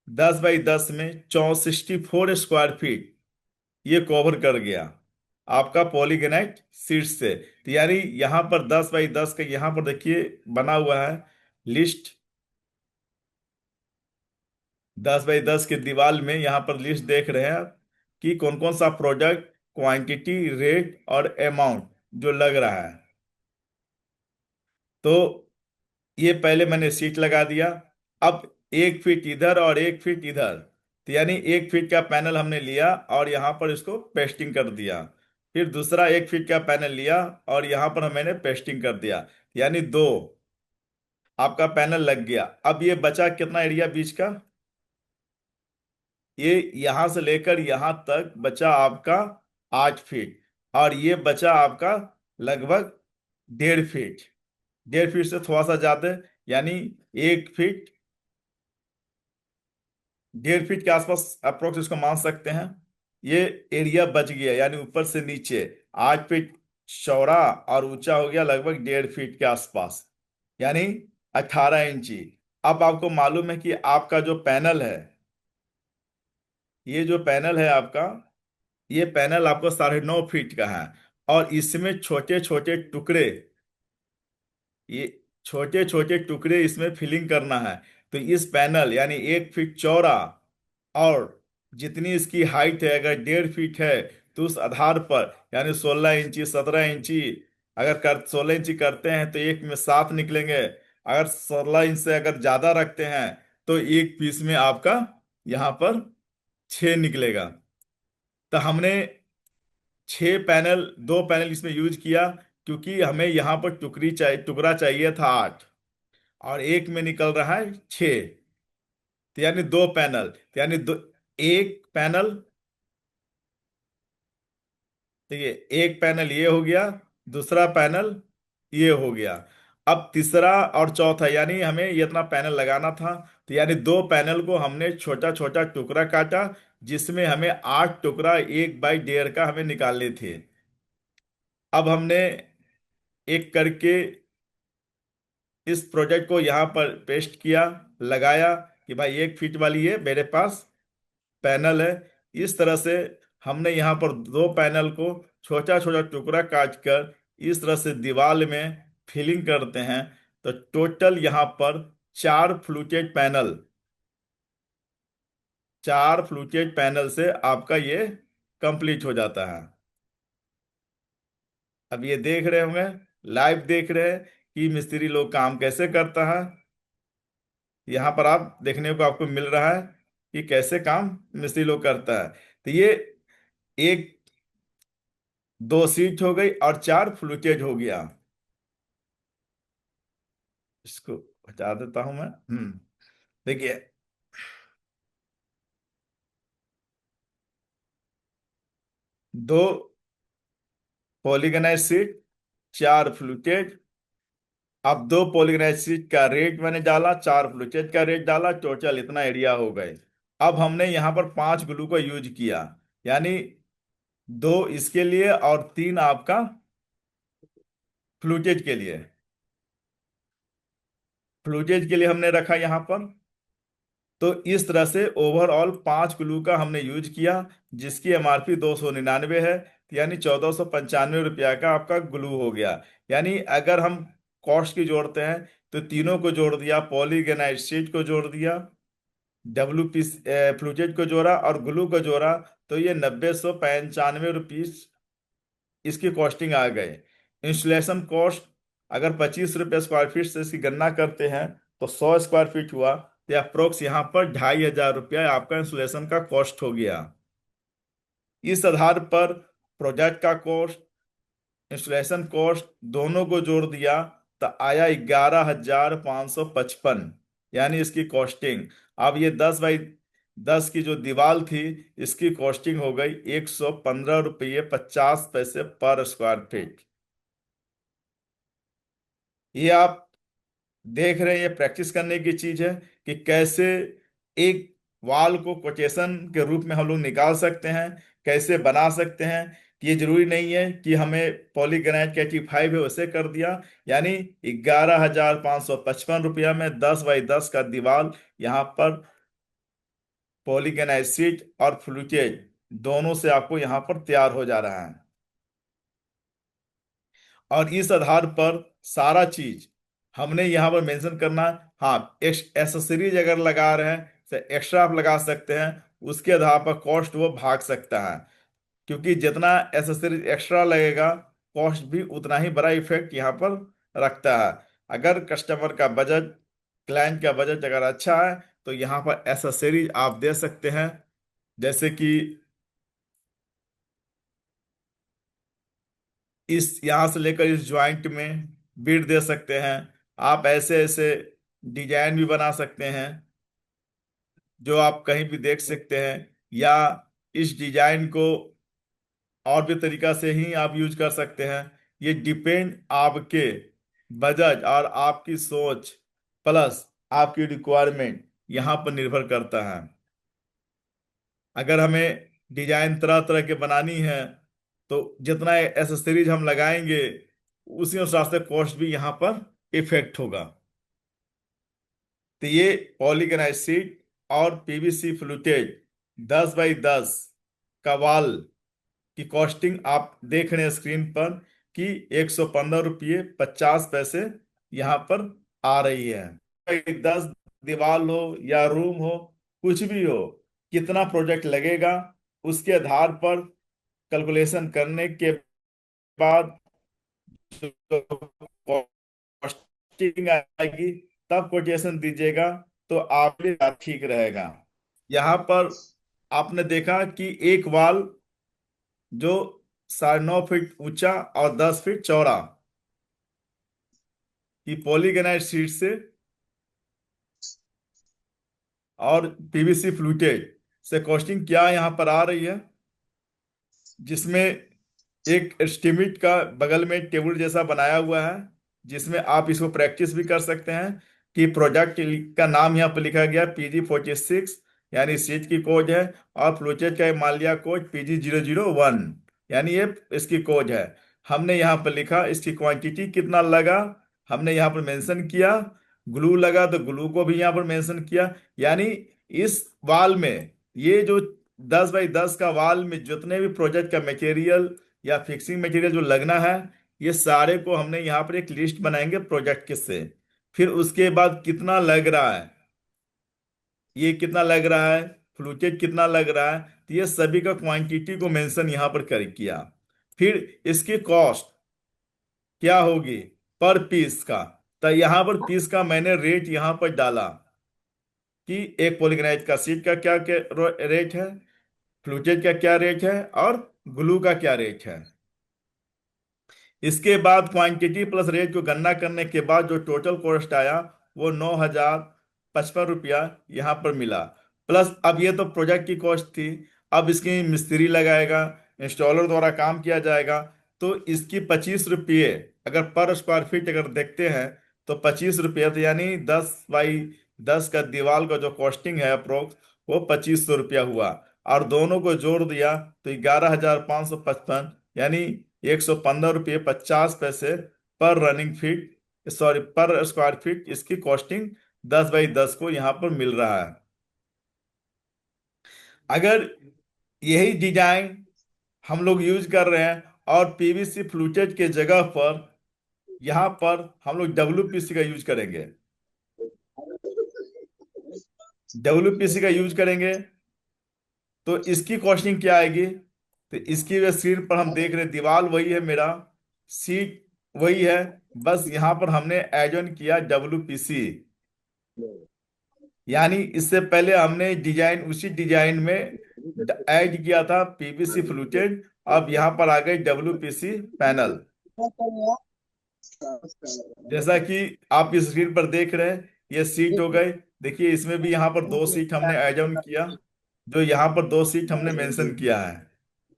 Speaker 1: 10x10 में 64 स्क्वायर फीट ये कवर कर गया आपका पॉलीगोनाइट शीट से। तो यानी यहाँ पर 10x10 का यहाँ पर देखिए बना हुआ है लिस्ट। 10x10 के दीवार में यहाँ पर लिस्ट देख रहे हैं आप कि कौन कौन सा प्रोडक्ट, क्वांटिटी, रेट और अमाउंट जो लग रहा है। तो ये पहले मैंने सीट लगा दिया। अब 1 फीट इधर और 1 फीट इधर, तो यानी 1 फीट का पैनल हमने लिया और यहाँ पर इसको पेस्टिंग कर दिया। फिर दूसरा 1 फीट का पैनल लिया और यहाँ पर मैंने पेस्टिंग कर दिया, यानी दो आपका पैनल लग गया। अब ये बचा कितना एरिया बीच का, ये यहां से लेकर यहां तक बचा आपका 8 फीट, और ये बचा आपका लगभग 1.5 फीट। 1.5 फीट से थोड़ा सा ज्यादा, यानी 1 फीट, 1.5 फीट के आसपास अप्रोक्स इसको मान सकते हैं। ये एरिया बच गया, यानी ऊपर से नीचे 8 फीट चौड़ा और ऊंचा हो गया लगभग 1.5 फीट के आसपास, यानी 18 इंची। अब आपको मालूम है कि आपका जो पैनल है, ये जो पैनल है आपका, ये पैनल आपको 9.5 फीट का है, और इसमें छोटे छोटे टुकड़े, ये छोटे छोटे टुकड़े इसमें फिलिंग करना है। तो इस पैनल यानी 1 फीट चौड़ा, और जितनी इसकी हाइट है अगर 1.5 फीट है, तो उस आधार पर यानी 16 इंची, 17 इंची, अगर कर 16 इंची करते हैं तो एक में 7 निकलेंगे। अगर 16 इंच से अगर ज्यादा रखते हैं तो एक पीस में आपका यहाँ पर 6 निकलेगा। तो हमने 6 पैनल, 2 पैनल इसमें यूज किया, क्योंकि हमें यहाँ पर टुकड़ा चाहिए था 8, और एक में निकल रहा है 6। तो यानी 2 पैनल, तो यानी दो, एक पैनल, देखिए एक पैनल ये हो गया, दूसरा पैनल ये हो गया। अब तीसरा और चौथा, यानी हमें ये इतना पैनल लगाना था। तो यानी 2 पैनल को हमने छोटा छोटा टुकड़ा काटा, जिसमें हमें 8 टुकड़ा 1/1.5 का हमें निकालने थे। अब हमने एक करके इस प्रोजेक्ट को यहाँ पर पेस्ट किया, लगाया कि भाई 1 फीट वाली ये मेरे पास पैनल है। इस तरह से हमने यहाँ पर 2 पैनल को छोटा छोटा टुकड़ा काट कर इस तरह से दीवार में फिलिंग करते हैं। तो टोटल यहाँ पर 4 फ्लूटेड पैनल, 4 फ्लूटेड पैनल से आपका ये कंप्लीट हो जाता है। अब ये देख रहे होंगे, लाइव देख रहे हैं कि मिस्त्री लोग काम कैसे करता है। यहाँ पर आप देखने को आपको मिल रहा है कि कैसे काम मिस्त्री लोग करता है। तो ये एक, दो सीट हो गई और 4 फ्लूटेज हो गया। इसको हटा देता हूं मैं। देखिए, दो पॉलीगोनाइज सीट, 4 फ्लूटेज। अब 2 पॉलीगोनाइज सीट का रेट मैंने डाला, 4 फ्लूटेज का रेट डाला, टोटल इतना एरिया हो गए। अब हमने यहाँ पर 5 ग्लू का यूज किया, यानी 2 इसके लिए और 3 आपका फ्लूटेज के लिए। फ्लूटेज के लिए हमने रखा यहाँ पर। तो इस तरह से ओवरऑल 5 ग्लू का हमने यूज किया, जिसकी एमआरपी 299 है। यानी 1495 रुपया का आपका ग्लू हो गया। यानी अगर हम कॉस्ट की जोड़ते हैं तो तीनों को जोड़ दिया, पॉलीगोनाइट शीट को जोड़ दिया, WP फ्लूजेट को जोड़ा और ग्लू को जोड़ा, तो ये 9,995 रुपीज इसकी कॉस्टिंग आ गए। इंस्टॉलेशन कॉस्ट अगर 25 रुपये स्क्वायर फीट से इसकी गणना करते हैं, तो 100 स्क्वायर फीट हुआ, तो अप्रोक्स यहाँ पर 2,500 रुपया आपका इंस्टॉलेशन का कॉस्ट हो गया। इस आधार पर प्रोजेक्ट का कॉस्ट, इंस्टॉलेशन कॉस्ट दोनों को जोड़ दिया, तो आया 11,555, यानी इसकी कॉस्टिंग। अब ये 10 बाई 10 की जो दीवार थी, इसकी कॉस्टिंग हो गई 115 रुपये 50 पैसे पर स्क्वायर फीट। ये आप देख रहे हैं, ये प्रैक्टिस करने की चीज है कि कैसे एक वाल को कोटेशन के रूप में हम लोग निकाल सकते हैं, कैसे बना सकते हैं। कि ये जरूरी नहीं है कि हमें पॉलीग्रेनाइट KT5 है उसे कर दिया, यानी 11,555 रुपया में 10 बाई 10 का दीवार यहाँ पर पॉलीग्रेनाइट शीट और फ्लूटेज दोनों से आपको यहाँ पर तैयार हो जा रहा है। और इस आधार पर सारा चीज हमने यहाँ पर मेंशन करना। हाँ, एसेसरीज अगर लगा रहे हैं तो एक्स्ट्रा आप लगा सकते हैं, उसके आधार पर कॉस्ट वो भाग सकता है। क्योंकि जितना एसेसरीज एक्स्ट्रा लगेगा, कॉस्ट भी उतना ही बड़ा इफेक्ट यहाँ पर रखता है। अगर कस्टमर का बजट, क्लाइंट का बजट अगर अच्छा है, तो यहाँ पर एसेसरीज आप दे सकते हैं। जैसे कि इस यहाँ से लेकर इस जॉइंट में बीट दे सकते हैं। आप ऐसे ऐसे डिजाइन भी बना सकते हैं जो आप कहीं भी देख सकते हैं, या इस डिजाइन को और भी तरीका से ही आप यूज कर सकते हैं। ये डिपेंड आपके बजट और आपकी सोच प्लस आपकी रिक्वायरमेंट यहाँ पर निर्भर करता है। अगर हमें डिजाइन तरह तरह के बनानी है, तो जितना एसेसरीज हम लगाएंगे, उसी हिसाब से कॉस्ट भी यहाँ पर इफेक्ट होगा। तो ये पॉलीगनाइज शीट और PVC फ्लूटेड 10 बाई 10 का वाल की कॉस्टिंग आप देख रहे हैं स्क्रीन पर, कि 115 रुपये 50 पैसे यहाँ पर आ रही है। 10 दीवार हो या रूम हो, कुछ भी हो, कितना प्रोजेक्ट लगेगा, उसके आधार पर कैलकुलेशन करने के बाद कॉस्टिंग आएगी, तब कोटेशन दीजिएगा, तो आपके लिए ठीक रहेगा। यहाँ पर आपने देखा कि एक वाल जो 9.5 फीट ऊंचा और 10 फीट चौड़ा, कि पॉलीगनाइट शीट से और PVC फ्लूटेड से कॉस्टिंग क्या यहाँ पर आ रही है, जिसमें एक एस्टिमेट का बगल में टेबल जैसा बनाया हुआ है, जिसमें आप इसको प्रैक्टिस भी कर सकते हैं। कि प्रोजेक्ट का नाम यहाँ पर लिखा गया PG46, यानी सीट की कोड है, और फ्लोचेट का मान लिया कोड PG001, यानी ये इसकी कोड है। हमने यहाँ पर लिखा इसकी क्वांटिटी कितना लगा, हमने यहाँ पर मेंशन किया। ग्लू लगा तो ग्लू को भी यहाँ पर मेंशन किया। यानी इस वाल में, ये जो 10 बाई 10 का वाल में जितने भी प्रोजेक्ट का मटेरियल या फिक्सिंग मटेरियल जो लगना है, ये सारे को हमने यहाँ पर एक लिस्ट बनाएंगे प्रोजेक्ट के से। फिर उसके बाद कितना लग रहा है, ये कितना लग रहा है, फ्लूचेट कितना लग रहा है, तो ये सभी का क्वांटिटी को मेंशन यहाँ पर कर किया। फिर इसकी कॉस्ट क्या होगी पर पीस का, तो यहाँ पर पीस का मैंने रेट यहाँ पर डाला कि एक पॉलीग्राइट का सीट का क्या रेट है, फ्लूटेज का क्या रेट है, और ग्लू का क्या रेट है। इसके बाद क्वांटिटी प्लस रेट को गणना करने के बाद जो टोटल कॉस्ट आया, वो 9,055 रुपया यहाँ पर मिला। प्लस अब ये तो प्रोजेक्ट की कॉस्ट थी, अब इसकी मिस्त्री लगाएगा, इंस्टॉलर द्वारा काम किया जाएगा, तो इसकी 25 रुपये अगर पर स्क्वायर फीट अगर देखते हैं, तो 25 रुपये, तो यानी 10 बाई 10 का दीवार का जो कॉस्टिंग है अप्रोक्स, वो 2500 रुपया हुआ। और दोनों को जोड़ दिया तो 11,555, यानी 115 रुपये 50 पैसे पर रनिंग फीट, सॉरी पर स्क्वायर फीट इसकी कॉस्टिंग 10 बाई 10 को यहाँ पर मिल रहा है। अगर यही डिजाइन हम लोग यूज कर रहे हैं और PVC फ्लूटेड के जगह पर यहाँ पर हम लोग WPC का यूज करेंगे, डब्ल्यूपीसी का यूज करेंगे तो इसकी कॉस्टिंग क्या आएगी? तो इसकी वजह स्क्रीन पर हम देख रहे हैं, दीवार वही है मेरा, सीट वही है, बस यहाँ पर हमने एड ऑन किया डब्ल्यूपीसी। यानी इससे पहले हमने डिजाइन, उसी डिजाइन में ऐड किया था पीवीसी फ्लूटेड, अब यहाँ पर आ गए डब्ल्यूपीसी पैनल। जैसा कि आप इस स्क्रीन पर देख रहे हैं, ये सीट हो गए। देखिए इसमें भी यहाँ पर दो सीट हमने ऐड ऑन किया, जो यहाँ पर दो सीट हमने मेंशन किया है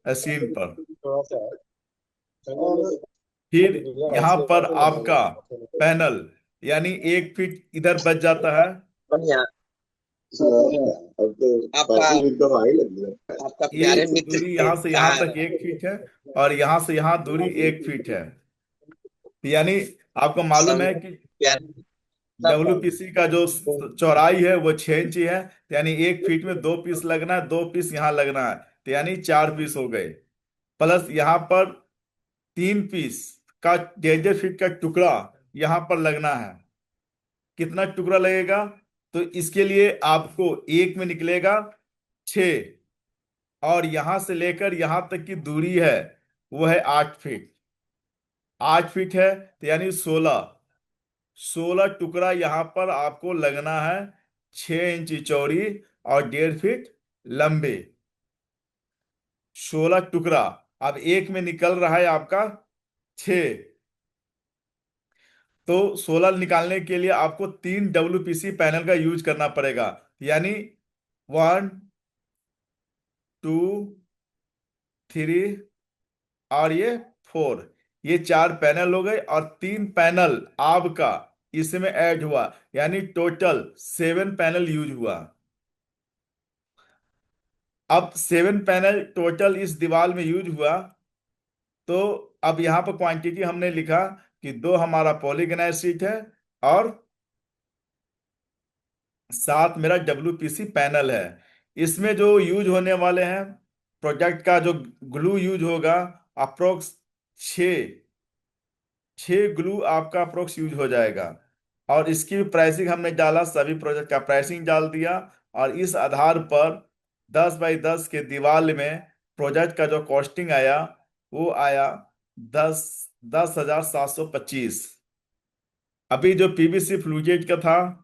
Speaker 1: स्क्रीन पर। फिर यहाँ पर आपका पैनल, यानी 1 फीट इधर बच जाता है।
Speaker 2: अब तो आपका 5 मिनट तो भाई लग गया। आपका
Speaker 1: ये
Speaker 2: प्यारे मित्र
Speaker 1: दूरी यहाँ से यहाँ
Speaker 2: कहाँ
Speaker 1: तक 1 फीट है, और यहाँ से यहाँ दूरी 1 फीट है। यानी आपको मालूम
Speaker 2: सब
Speaker 1: है कि
Speaker 2: प्यारे
Speaker 1: डब्ल्यूपीसी का जो चौड़ाई है वो 6 इंची है, तो यानी 1 फीट में 2 पीस लगना है, 2 पीस यहाँ लगना है, तो यानी 4 पीस हो गए। प्लस यहाँ पर 3 पीस का 1.5 फीट का टुकड़ा यहाँ पर लगना है। कितना टुकड़ा लगेगा? तो इसके लिए आपको एक में निकलेगा 6, और यहां से लेकर यहां तक की दूरी है वो है 8 फीट। 8 फीट है तो यानी 16 टुकड़ा यहां पर आपको लगना है, 6 इंची चौड़ी और 1.5 फीट लंबे। 16 टुकड़ा। अब एक में निकल रहा है आपका 6, तो 16 निकालने के लिए आपको 3 डब्ल्यूपीसी पैनल का यूज करना पड़ेगा। यानी 1, 2, 3 और ये 4, ये 4 पैनल हो गए, और 3 पैनल आपका इसमें ऐड हुआ, यानी टोटल 7 पैनल यूज हुआ। अब 7 पैनल टोटल इस दीवार में यूज हुआ, तो अब यहाँ पर क्वांटिटी हमने लिखा कि 2 हमारा पॉलीगनाइज शीट है, और 7 मेरा डब्ल्यूपीसी पैनल है। इसमें जो यूज होने वाले हैं प्रोडक्ट का, जो ग्लू यूज होगा, अप्रोक्स 6 ग्लू आपका अप्रोक्स यूज हो जाएगा। और इसकी प्राइसिंग हमने डाला, सभी प्रोजेक्ट का प्राइसिंग डाल दिया, और इस आधार पर 10 बाई 10 के दीवार में प्रोजेक्ट का जो कॉस्टिंग आया वो आया 10,10,725। अभी जो पीवीसी फ्लूजेट का था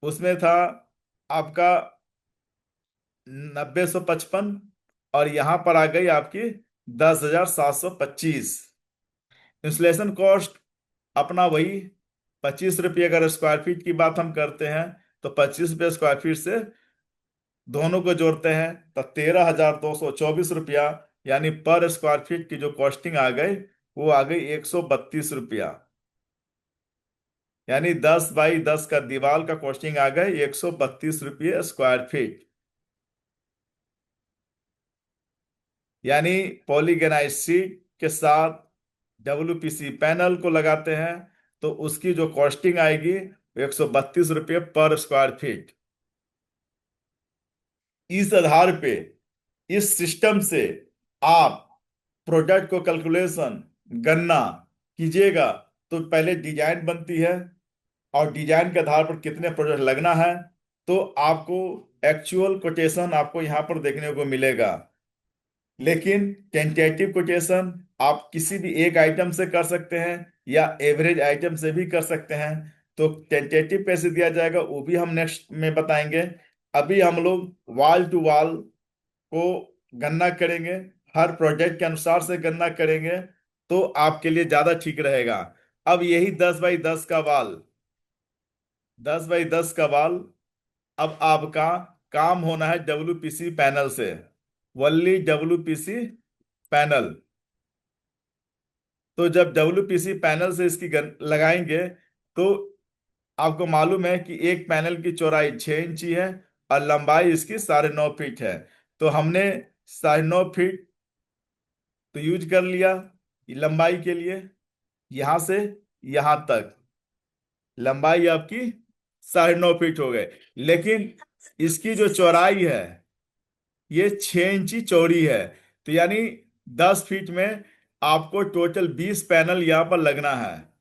Speaker 1: उसमें था आपका 9,155, और यहां पर आ गई आपकी 10,725। इंस्टॉलेशन कॉस्ट अपना वही 25 रुपये। अगर स्क्वायर फीट की बात हम करते हैं तो 25 रुपये स्क्वायर फीट से दोनों को जोड़ते हैं तो 13,224 रुपया, यानी पर स्क्वायर फीट की जो कॉस्टिंग आ गई वो आ गई 132 रुपया। यानी 10 बाई 10 का दीवार का कॉस्टिंग आ गई 132 रुपये स्क्वायर फीट। यानी पॉलीगनाइज शीट के साथ डब्ल्यूपीसी पैनल को लगाते हैं तो उसकी जो कॉस्टिंग आएगी वो 132 रुपये पर स्क्वायर फीट। इस आधार पे, इस सिस्टम से आप प्रोडक्ट को कैलकुलेशन, गणना कीजिएगा, तो पहले डिजाइन बनती है, और डिजाइन के आधार पर कितने प्रोडक्ट लगना है, तो आपको एक्चुअल कोटेशन आपको यहाँ पर देखने को मिलेगा। लेकिन टेंटेटिव कोटेशन आप किसी भी एक आइटम से कर सकते हैं, या एवरेज आइटम से भी कर सकते हैं। तो टेंटेटिव कैसे दिया जाएगा वो भी हम नेक्स्ट में बताएंगे। अभी हम लोग वॉल टू वॉल को गणना करेंगे, हर प्रोजेक्ट के अनुसार से गणना करेंगे, तो आपके लिए ज्यादा ठीक रहेगा। अब यही 10 बाई 10 का वाल, 10 बाई 10 का वाल, अब आपका काम होना है डब्ल्यूपीसी पैनल से, वनली डब्ल्यूपीसी पैनल। तो जब डब्ल्यूपीसी पैनल से इसकी लगाएंगे, तो आपको मालूम है कि एक पैनल की चौड़ाई 6 इंची है, और लंबाई इसकी 9.5 फीट है। तो हमने 9.5 फीट तो यूज कर लिया लंबाई के लिए, यहां से यहां तक लंबाई आपकी 9.5 फीट हो गए। लेकिन इसकी जो चौड़ाई है ये 6 इंची चौड़ी है, तो यानी 10 फीट में आपको टोटल 20 पैनल यहां पर लगना है।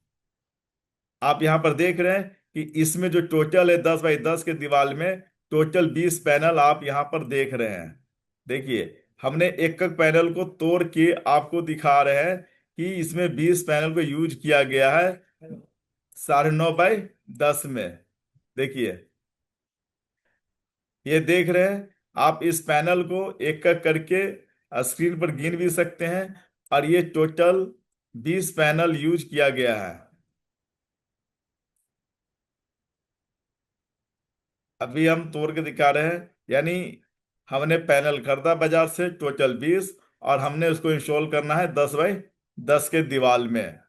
Speaker 1: आप यहां पर देख रहे हैं कि इसमें जो टोटल है 10 बाई 10 के दीवार में टोटल 20 पैनल आप यहाँ पर देख रहे हैं। देखिए, हमने एक एक पैनल को तोड़ के आपको दिखा रहे हैं कि इसमें 20 पैनल को यूज किया गया है 9.5 बाई 10 में। देखिए, ये देख रहे हैं आप, इस पैनल को एक एक करके स्क्रीन पर गिन भी सकते हैं। और ये टोटल 20 पैनल यूज किया गया है। अभी हम तोड़ के दिखा रहे हैं, यानी हमने पैनल खरीदा बाजार से टोटल 20, और हमने उसको इंस्टॉल करना है 10 बाई 10 के दीवार में।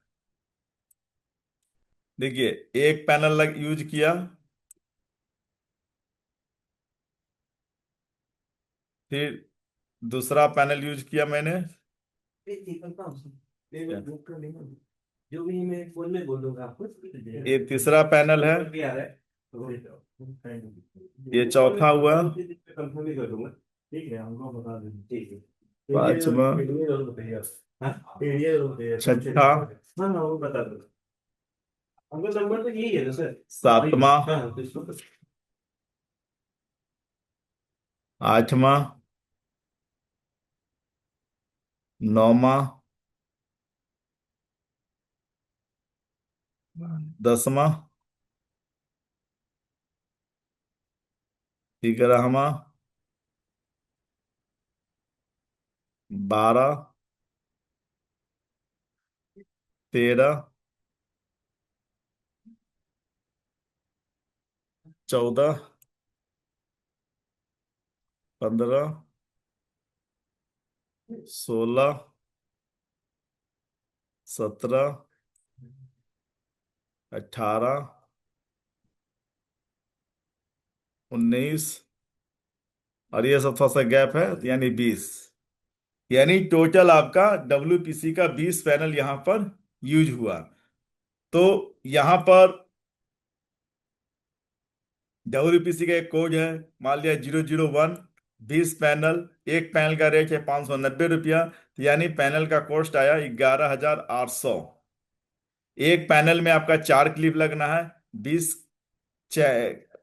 Speaker 1: देखिए, एक पैनल लग यूज किया, फिर दूसरा पैनल यूज किया मैंने।
Speaker 2: जो भी मैं फोन में बोल दूंगा आपको।
Speaker 1: ये तीसरा पैनल है।
Speaker 2: भी आ रहा है
Speaker 1: ये चौथा हुआ।
Speaker 2: कंफर्म ही कर दूंगा। ठीक है, हमको बता देंगे। ठीक है,
Speaker 1: पांचवा।
Speaker 2: पीडीएफ जरूर बताइए आप। हाँ, पीडीएफ जरूर बताइए।
Speaker 1: छठा।
Speaker 2: हाँ हाँ, वो बता दो। हमको नंबर तो यही है ना सर।
Speaker 1: सातवां।
Speaker 2: हाँ, तो इसको
Speaker 1: आठवां। नौवां। 10वां। 11वां। 12। 13। 14। 15। 16। 17। 18। 19। और ये सब थोड़ा सा गैप है, यानी 20। यानी टोटल आपका WPC का 20 पैनल यहां पर यूज हुआ। तो यहां पर WPC का एक कोड है, मान लिया 001। 20 पैनल, एक पैनल का रेट है 590 रुपया, यानी पैनल का कॉस्ट आया 11,800। एक पैनल में आपका 4 क्लिप लगना है। 20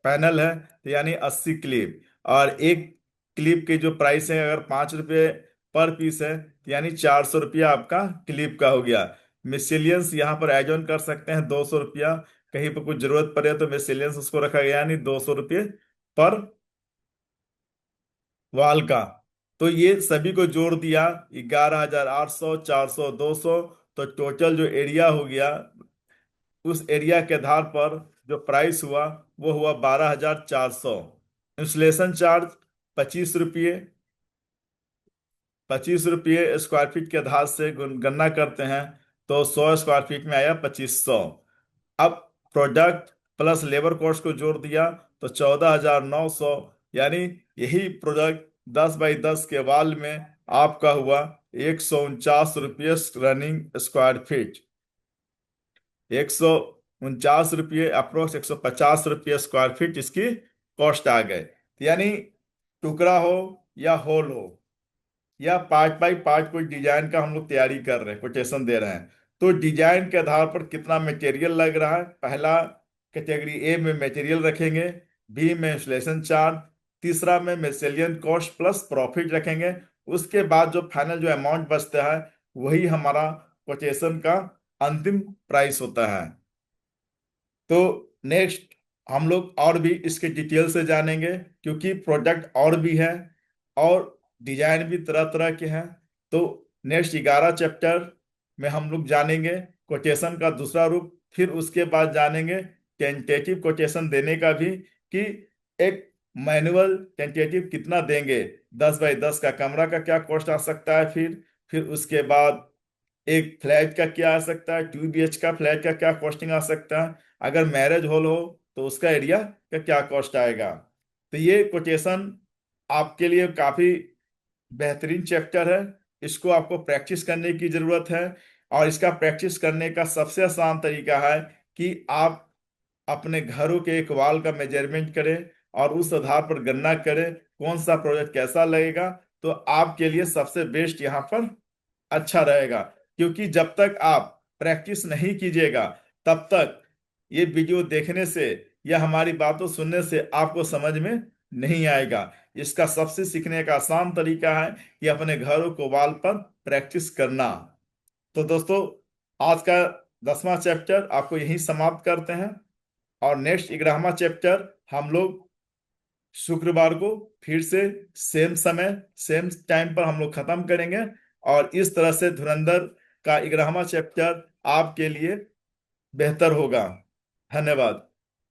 Speaker 1: पैनल है तो यानी 80 क्लिप। और एक क्लिप के जो प्राइस है, अगर 5 रुपये पर पीस है तो यानी 400 रुपया आपका क्लिप का हो गया। मिसलेनियस यहाँ पर एड ऑन कर सकते हैं 200 रुपया। कहीं पर कुछ जरूरत पड़े तो मिसलेनियस उसको रखा गया, यानी 200 रुपये पर वाल का। तो ये सभी को जोड़ दिया, 11,800, 400, 200। तो टोटल जो एरिया हो गया, उस एरिया के आधार पर जो प्राइस हुआ वो हुआ 12,400। इंस्टॉलेशन चार्ज 25 रुपये। 25 रुपये स्क्वायर फीट के आधार से गणना करते हैं तो 100 स्क्वायर फीट में आया 2500। अब प्रोडक्ट प्लस लेबर कॉस्ट को जोड़ दिया तो 14,900। यानी यही प्रोडक्ट 10 बाई 10 के वाल में आपका हुआ 149 रुपये रनिंग स्क्वायर फीट। 149 रुपये अप्रोक्स, 150 रुपये स्क्वायर फीट इसकी कॉस्ट आ गए। यानी टुकड़ा हो या होल हो या पार्ट बाई पार्ट कोई डिजाइन का हम लोग तैयारी कर रहे हैं, कोटेशन दे रहे हैं, तो डिजाइन के आधार पर कितना मटेरियल लग रहा है, पहला कैटेगरी ए में मटेरियल रखेंगे, बी में इंस्टॉलेशन चार्ज, तीसरा में मिसलेनियस कॉस्ट प्लस प्रॉफिट रखेंगे। उसके बाद जो फाइनल जो अमाउंट बचता है वही हमारा कोटेशन का अंतिम प्राइस होता है। तो नेक्स्ट हम लोग और भी इसके डिटेल से जानेंगे, क्योंकि प्रोडक्ट और भी है और डिजाइन भी तरह तरह के हैं। तो नेक्स्ट 11 चैप्टर में हम लोग जानेंगे कोटेशन का दूसरा रूप। फिर उसके बाद जानेंगे टेंटेटिव कोटेशन देने का भी, कि एक मैनुअल टेंटेटिव कितना देंगे, 10 बाई 10 का कमरा का क्या कॉस्ट आ सकता है। फिर उसके बाद एक फ्लैट का क्या आ सकता है, 2 BH का फ्लैट का क्या कॉस्टिंग आ सकता है, अगर मैरिज हॉल हो तो उसका एरिया का क्या कॉस्ट आएगा। तो ये कोटेशन आपके लिए काफी बेहतरीन चैप्टर है। इसको आपको प्रैक्टिस करने की जरूरत है। और इसका प्रैक्टिस करने का सबसे आसान तरीका है कि आप अपने घरों के एक वॉल का मेजरमेंट करें और उस आधार पर गणना करें कौन सा प्रोजेक्ट कैसा लगेगा। तो आपके लिए सबसे बेस्ट यहाँ पर अच्छा रहेगा। क्योंकि जब तक आप प्रैक्टिस नहीं कीजिएगा तब तक ये वीडियो देखने से या हमारी बातों सुनने से आपको समझ में नहीं आएगा। इसका सबसे सीखने का आसान तरीका है कि अपने घरों को वॉल पर प्रैक्टिस करना। तो दोस्तों, आज का 10वां चैप्टर आपको यहीं समाप्त करते हैं, और नेक्स्ट 11वां चैप्टर हम लोग शुक्रवार को फिर से सेम समय सेम टाइम पर हम लोग खत्म करेंगे। और इस तरह से धुरंधर का 11वां चैप्टर आपके लिए बेहतर होगा। धन्यवाद।